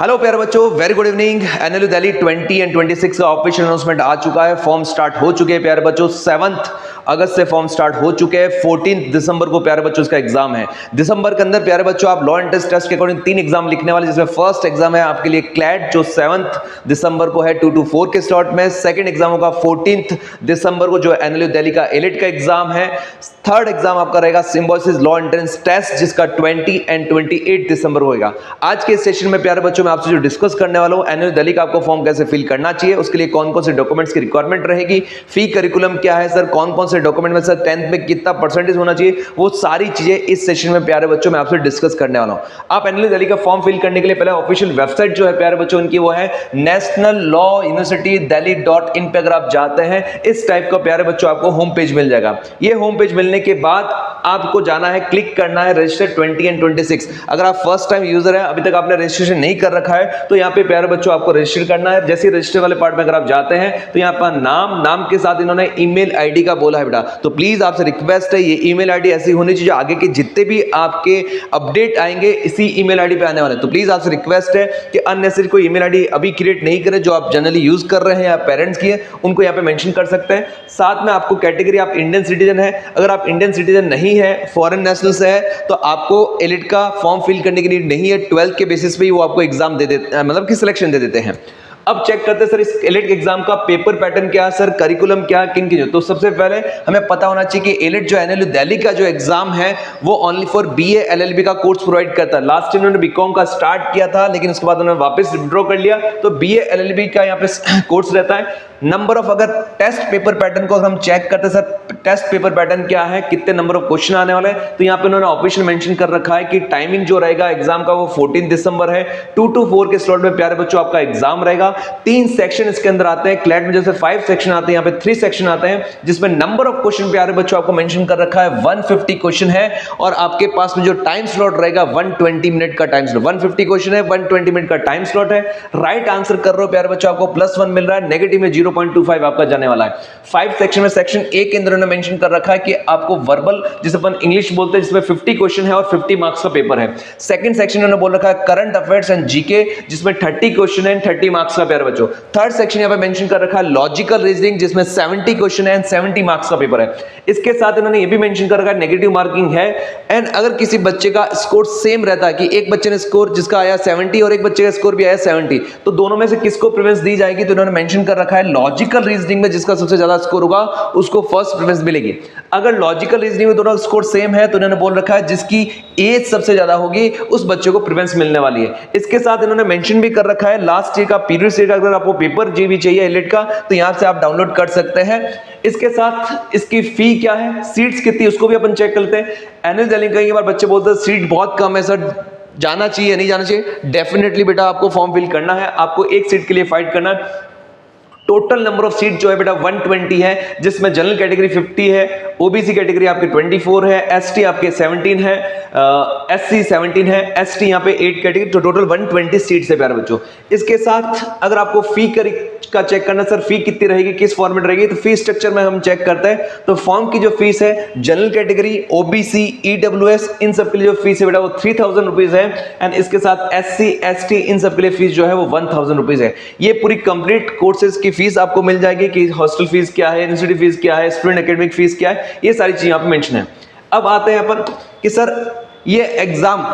Hello प्यारे बच्चों, very good evening. NLU Delhi 20 and 26 का ऑफिशियल अनाउंसमेंट आ चुका है। फॉर्म स्टार्ट हो चुके हैं प्यारे बच्चों। 7 अगस्त से फॉर्म स्टार्ट हो चुके हैं। 14 दिसंबर को प्यारे बच्चों इसका एग्जाम है। दिसंबर के अंदर प्यारे बच्चों आप लॉ एंड टेस्ट के अकॉर्डिंग 3 एग्जाम लिखने वाले, जिसमें फर्स्ट एग्जाम है आपके लिए क्लैट जो 7 दिसंबर को है 2 to 4 के स्लॉट में। सेकंड एग्जाम होगा 14 दिसंबर को जो एनएलयू दिल्ली का एलिट का एग्जाम है। थर्ड एग्जाम आपका रहेगा सिम्बोसिस लॉ एंट्रेंस टेस्ट, जिसका 20 एंड 28 दिसंबर होगा। आज के सेशन में प्यारे बच्चों मैं आपसे जो डिस्कस करने वाला हूं, एनएलयू दिल्ली का आपको फॉर्म कैसे फिल करना चाहिए, उसके लिए कौन कौन से डॉक्यूमेंट्स की रिक्वायरमेंट रहेगी, फी करिकुलम क्या है सर, कौन कौन से डॉक्यूमेंट में सर 10th में कितना परसेंटेज होना चाहिए, वो सारी चीजें इस सेशन में प्यारे बच्चों मैं आपसे डिस्कस करने वाला हूं। आप एनएलयू दिल्ली का फॉर्म फिल करने के लिए पहले ऑफिशियल वेबसाइट जो है प्यारे बच्चों उनकी, वो है नेशनल लॉ यूनिवर्सिटी दिल्ली.in पे अगर आप जाते हैं, इस टाइप का प्यारे बच्चों आपको होम पेज मिल जाएगा। ये होम पेज मिलने के बाद आपको जाना है, क्लिक करना है रजिस्टर 20 एंड 26। अगर आप फर्स्ट टाइम यूजर है, अभी तक आपने रजिस्ट्रेशन नहीं कर रखा है, तो यहाँ पे प्यारे बच्चों आपको रजिस्टर करना है। जैसे रजिस्टर वाले पार्ट में अगर आप जाते हैं तो यहाँ पर नाम के साथ इन्होंने ईमेल आईडी का बोला है बेटा, तो प्लीज आपसे रिक्वेस्ट है ये ईमेल आईडी ऐसी होनी चाहिए, आगे के जितने भी आपके अपडेट आएंगे इसी ईमेल आईडी पे आने वाले। तो प्लीज आपसे रिक्वेस्ट है कि अननेसेसरी कोई ईमेल आईडी अभी क्रिएट नहीं करें, जो आप जनरली यूज कर रहे हैं या पेरेंट्स की है उनको यहाँ पे मेंशन कर सकते हैं। साथ में आपको कैटेगरी आप इंडियन सिटीजन है, अगर आप इंडियन सिटीजन नहीं है, फॉरेन नेशनल से है, तो आपको एलिट का फॉर्म फिल करने की नीड नहीं है। 12th के बेसिस पे ही वो आपको एग्जाम दे देते, मतलब कि सिलेक्शन दे देते हैं। अब चेक करते हैं सर इस एलिट एग्जाम का पेपर पैटर्न क्या है सर, करिकुलम क्या, किन की। तो सबसे पहले हमें पता होना चाहिए कि एलिट जो एनएलयू दिल्ली का जो एग्जाम है वो ओनली फॉर बीए एलएलबी का कोर्स प्रोवाइड करता है। लास्ट टाइम उन्होंने बीकॉम का स्टार्ट किया था, लेकिन उसके बाद उन्होंने वापस विड्रॉ कर लिया, तो बीए एलएलबी का यहाँ पे कोर्स रहता है। नंबर ऑफ, अगर टेस्ट पेपर पैटर्न को हम चेक करते हैं सर, टेस्ट पेपर पैटर्न क्या है, कितने नंबर ऑफ क्वेश्चन आने वाले हैं, तो यहाँ पे उन्होंने ऑफिशियल मेंशन कर रखा है कि टाइमिंग जो रहेगा एग्जाम का वो 14 दिसंबर है। 2 to 4 के स्लॉट में प्यारे बच्चों आपका एग्जाम रहेगा। 3 सेक्शन इसके अंदर आते हैं, क्लैट में जैसे 5 सेक्शन आते हैं, यहाँ पे 3 सेक्शन आते हैं, जिसमें नंबर ऑफ क्वेश्चन प्यारे बच्चों आपको मेंशन कर रखा है 150 क्वेश्चन है, और आपके पास में जो टाइम स्लॉट रहेगा 120 मिनट का टाइम स्लॉट। 150 क्वेश्चन है, 120 मिनट का टाइम स्लॉट है। राइट आंसर कर रहे हो प्यारे बच्चों आपको +1 मिल रहा है, नेगेटिव में 0.25 आपका जाने वाला है। 5 सेक्शन में सेक्शन ए के अंदर उन्होंने मेंशन कर रखा है कि आपको वर्बल, जिसे अपन इंग्लिश बोलते हैं, जिसमें 50 क्वेश्चन है और 50 मार्क्स का पेपर है। सेकंड सेक्शन उन्होंने बोल रखा है करंट अफेयर्स एंड जीके, जिसमें 30 क्वेश्चन है, 30 मार्क्स का प्यारे बच्चों। थर्ड सेक्शन यहाँ पे मेंशन कर रखा है लॉजिकल रीजनिंग, जिसमें 70 क्वेश्चन है एंड 70 मार्क्स का पेपर है। इसके साथ इन्होंने ये भी मेंशन कर रखा है नेगेटिव मार्किंग है, एंड अगर किसी बच्चे का स्कोर सेम रहता है कि एक बच्चे ने स्कोर जिसका आया 70 और एक बच्चे का स्कोर भी आया 70, तो दोनों में से किसको प्रेफरेंस दी जाएगी, तो इन्होंने मेंशन कर रखा है लॉजिकल रीजनिंग में जिसका सबसे ज्यादा स्कोर होगा उसको फर्स्ट प्रेफरेंस मिलेगी। अगर लॉजिकल रीजनिंग में दोनों स्कोर सेम है तो इन्होंने बोल रखा है जिसकी एज सबसे ज्यादा होगी उस बच्चे को प्रेफरेंस मिलने वाली है। इसके साथ इन्होंने मेंशन भी कर रखा है लास्ट ईयर का पीरियड से अगर आपको पेपर भी चाहिए एलिट का, तो यहां से आप डाउनलोड कर सकते हैं। इसके साथ इसकी फी क्या है, सीट्स कितनी, उसको भी अपन चेक करते हैं। एनएलयू दिल्ली कई बार बच्चे बोलते हैं सीट बहुत कम है सर, जाना चाहिए नहीं जाना चाहिए। डेफिनेटली बेटा आपको फॉर्म फिल करना है, आपको एक सीट के लिए फाइट करना है। टोटल नंबर ऑफ सीट जो है बेटा 120 है, जिसमें जनरल कैटेगरी 50 है, ओबीसी कैटेगरी आपके 24 है, एसटी आपके 17 है, एससी 17 है, एसटी यहाँ पे 8 कैटेगरी, तो टोटल 120 सीट्स है प्यारे बच्चों। इसके साथ अगर आपको फी का चेक करना सर, फी कितनी रहेगी, किस फॉर्मेट रहेगी, तो फी स्ट्रक्चर में हम चेक करते हैं। तो फॉर्म की जो फीस है जनरल कैटेगरी, ओबीसी, ईडब्ल्यूएस, इन सब के लिए जो फीस है बेटा वो 3000 रुपीज है, एंड इसके साथ एससी, एसटी इन सब के लिए फीस जो है वो 1000 रुपीज है। ये पूरी कंप्लीट कोर्सेज की फीस आपको मिल जाएगी कि हॉस्टल फीस क्या है, यूनिवर्सिटी फीस क्या है, स्टूडेंट एकेडमिक फीस क्या है, ये सारी चीजें यहाँ पे मेंशन है। अब आते हैं अपन कि सर ये एग्जाम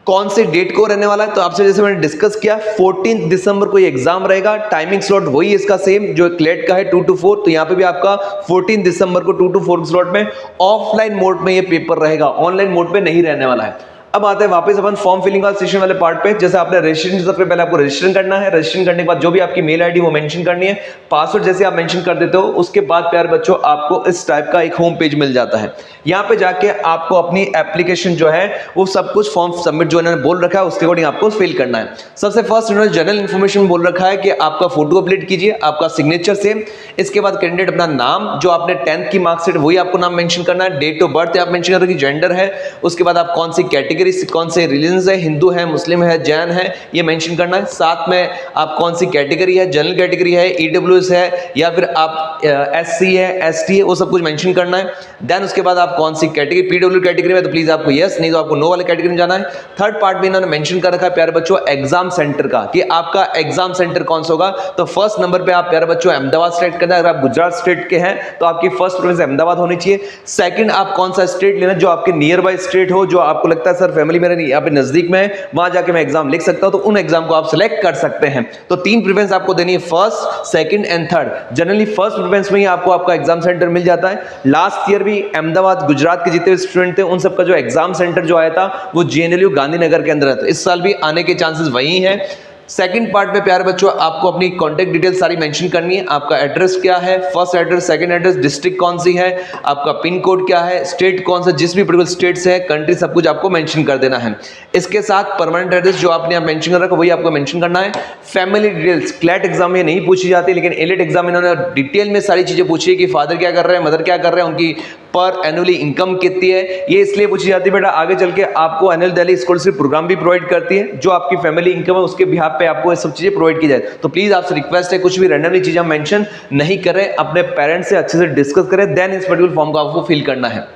कौन से डेट को रहने वाला है, तो आपसे जैसे मैंने डिस्कस किया 14 दिसंबर को ये एग्जाम रहेगा। टाइमिंग स्लॉट वही है इसका सेम जो क्लेट का है 2 to 4, तो यहाँ पे भी आपका 14 दिसंबर को 2 to 4 स्लॉट में ऑफलाइन मोड में ये पेपर रहेगा, ऑनलाइन मोड पे नहीं रहने वाला है। अब आते हैं वापस अपन फॉर्म फिलिंग वाले सेशन वाले पार्ट पे। जैसे आपने रजिस्ट्रेशन, सबसे पहले आपको रजिस्ट्रेशन करना है। रजिस्ट्रेशन करने के बाद जो भी आपकी मेल आईडी वो मेंशन करनी है, पासवर्ड जैसे आप मेंशन कर देते हो, उसके बाद प्यारे बच्चों आपको इस टाइप का एक होम पेज मिल जाता है। यहाँ पे जाके आपको अपनी एप्लीकेशन जो है वो सब कुछ फॉर्म सबमिट जो इन्होंने बोल रखा है उसके अकॉर्डिंग आपको फिल करना है। सबसे फर्स्ट इन्होंने जनरल इन्फॉर्मेशन बोल रखा है कि आपका फोटो अपलोड कीजिए, आपका सिग्नेचर सेम, इसके बाद कैंडिडेट अपना नाम, जो आपने 10th की मार्कशीट वही आपको नाम मेंशन करना है, डेट ऑफ बर्थ आप मेंशन करोगे, जेंडर है, उसके बाद आप कौन सी कैटेगरी कैटेगरी कौन से रिलीजन है, हिंदू है, मुस्लिम है, जैन है, ये मेंशन करना है। साथ में आप कौन सी कैटेगरी है, जनरल कैटेगरी है, ईडब्ल्यूएस है या फिर आप एससी है, एसटी है, वो सब कुछ मेंशन करना है। देन उसके बाद आप कौन सी कैटेगरी, पीडब्ल्यू कैटेगरी में तो प्लीज आपको यस, नहीं तो आपको नो वाले कैटेगरी में जाना है। थर्ड पार्ट में इन्होंने मेंशन कर रखा है प्यारे बच्चों एग्जाम सेंटर का, कि आपका एग्जाम सेंटर कौन सा होगा। तो फर्स्ट नंबर पे आप प्यारे बच्चों अहमदाबाद स्टेट का, अगर आप गुजरात स्टेट के हैं तो आपकी फर्स्ट प्रोविंस अहमदाबाद होनी चाहिए। सेकंड आप कौन सा स्टेट लेना जो आपके नियर बाय स्टेट हो, जो आपको लगता है सर फैमिली मेरे यहाँ पे नजदीक में है, वहां जाके मैं एग्जाम लिख सकता हूं, तो उन एग्जाम को आप सिलेक्ट कर सकते हैं। तो 3 प्रेफरेंस आपको देनी है, first, second and third. Generally first preference में ही आपको आपका एग्जाम सेंटर मिल जाता है। लास्ट ईयर भी अहमदाबाद गुजरात के जितने स्टूडेंट थे उन सबका जो एग्जाम सेंटर जो आया था वो जेएनएलयू गांधीनगर के अंदर है, तो इस साल भी आने के चांसेस वही हैं। सेकंड पार्ट में प्यारे बच्चों आपको अपनी कॉन्टैक्ट डिटेल सारी मेंशन करनी है। आपका एड्रेस क्या है, first address, second address, district कौन सी है, आपका पिन कोड क्या है, स्टेट कौन सा, जिस भी पर्टिकुलर स्टेट से है, कंट्री, सब कुछ आपको मेंशन कर देना है। इसके साथ परमानेंट एड्रेस जो आपने यहाँ मेंशन कर रखा वही आपको मेंशन करना है। फैमिली डिटेल्स क्लैट एग्जाम में नहीं पूछी जाती, लेकिन एलिट एग्जाम में इन्होंने डिटेल में सारी चीजें पूछी है कि फादर क्या कर रहे हैं, मदर क्या कर रहे हैं, उनकी पर एनुअली इनकम कितनी है। ये इसलिए पूछी जाती है बेटा आगे चल के आपको एनुअल दिल्ली स्कॉलरशिप प्रोग्राम भी प्रोवाइड करती है, जो आपकी फैमिली इनकम है उसके बिहाफ पे आपको ये सब चीजें प्रोवाइड की जाए। तो प्लीज आपसे रिक्वेस्ट है कुछ भी रैंडमली चीजें मेंशन नहीं करें, अपने पेरेंट्स से अच्छे से डिस्कस करें, देन इस पर्टिकुलर फॉर्म को आपको फिल करना है।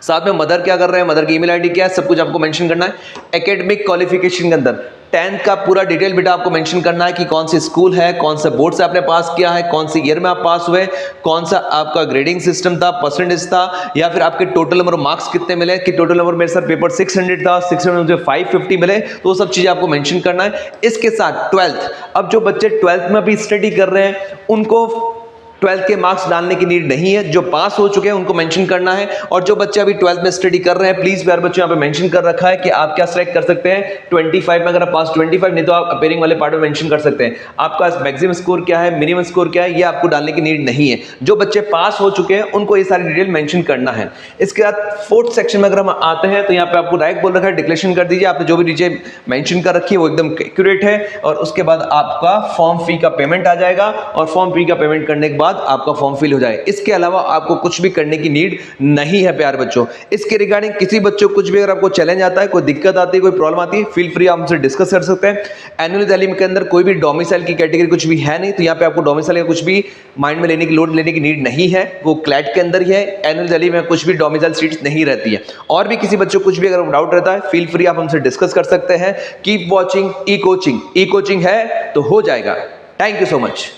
साथ में मदर क्या कर रहे हैं, मदर की ईमेल आईडी क्या है, सब कुछ आपको मेंशन करना है। एकेडमिक क्वालिफिकेशन के अंदर 10th का पूरा डिटेल बेटा आपको मेंशन करना है कि कौन सी स्कूल है, कौन से बोर्ड से आपने पास किया है, कौन सी ईयर में आप पास हुए, कौन सा आपका ग्रेडिंग सिस्टम था, परसेंटेज था, या फिर आपके टोटल नंबर ऑफ मार्क्स कितने मिले, कि टोटल नंबर मेरे साथ पेपर 600 था, 600 में मुझे 550 मिले, तो वो सब चीजें आपको मेंशन करना है। इसके साथ 12th, अब जो बच्चे 12th में भी स्टडी कर रहे हैं उनको 12th के मार्क्स डालने की नीड नहीं है, जो पास हो चुके हैं उनको मेंशन करना है। और जो बच्चे अभी 12th में स्टडी कर रहे हैं प्लीज प्यारे बच्चों यहाँ पे मेंशन कर रखा है कि आप क्या सिलेक्ट कर सकते हैं 25 में, अगर आप पास 25, नहीं तो आप अपेयरिंग वाले पार्ट में मेंशन कर सकते हैं आपका मैक्सिमम स्कोर क्या है, मिनिमम स्कोर क्या है, ये आपको डालने की नीड नहीं है। जो बच्चे पास हो चुके हैं उनको ये सारी डिटेल मेंशन करना है। इसके बाद 4th सेक्शन में अगर हम आते हैं तो यहाँ पे आपको डायरेक्ट बोल रखा है डिक्लेरेशन कर दीजिए, आपने जो भी डिटेल मेंशन कर रखी है वो एकदम एक्यूरेट है। और उसके बाद आपका फॉर्म फी का पेमेंट आ जाएगा और फॉर्म फी का पेमेंट करने के बाद आपका फॉर्म फिल हो जाए। इसके अलावा आपको कुछ भी करने की नीड नहीं है प्यारे बच्चों। इसके रिगार्डिंग किसी बच्चों को कुछ भी अगर आपको चैलेंज आता है, कोई दिक्कत आती है, कोई प्रॉब्लम आती है, फील फ्री आप हमसे डिस्कस कर सकते हैं। एनुअल तालीम के अंदर कोई भी डोमिसाइल की कैटेगरी कुछ भी है नहीं, तो यहाँ पे आपको डोमिसाइल का कुछ भी माइंड में लेने की लोड लेने की नीड नहीं है, वो क्लैट के अंदर ही है। एनुअल तालीम में कुछ भी डोमिसाइल सीट्स नहीं रहती है। और भी किसी बच्चों को कुछ भी अगर डाउट रहता है फील फ्री आप हमसे डिस्कस कर सकते हैं। कीप वॉचिंग ई कोचिंग, ई कोचिंग है तो हो जाएगा। Thank you so much.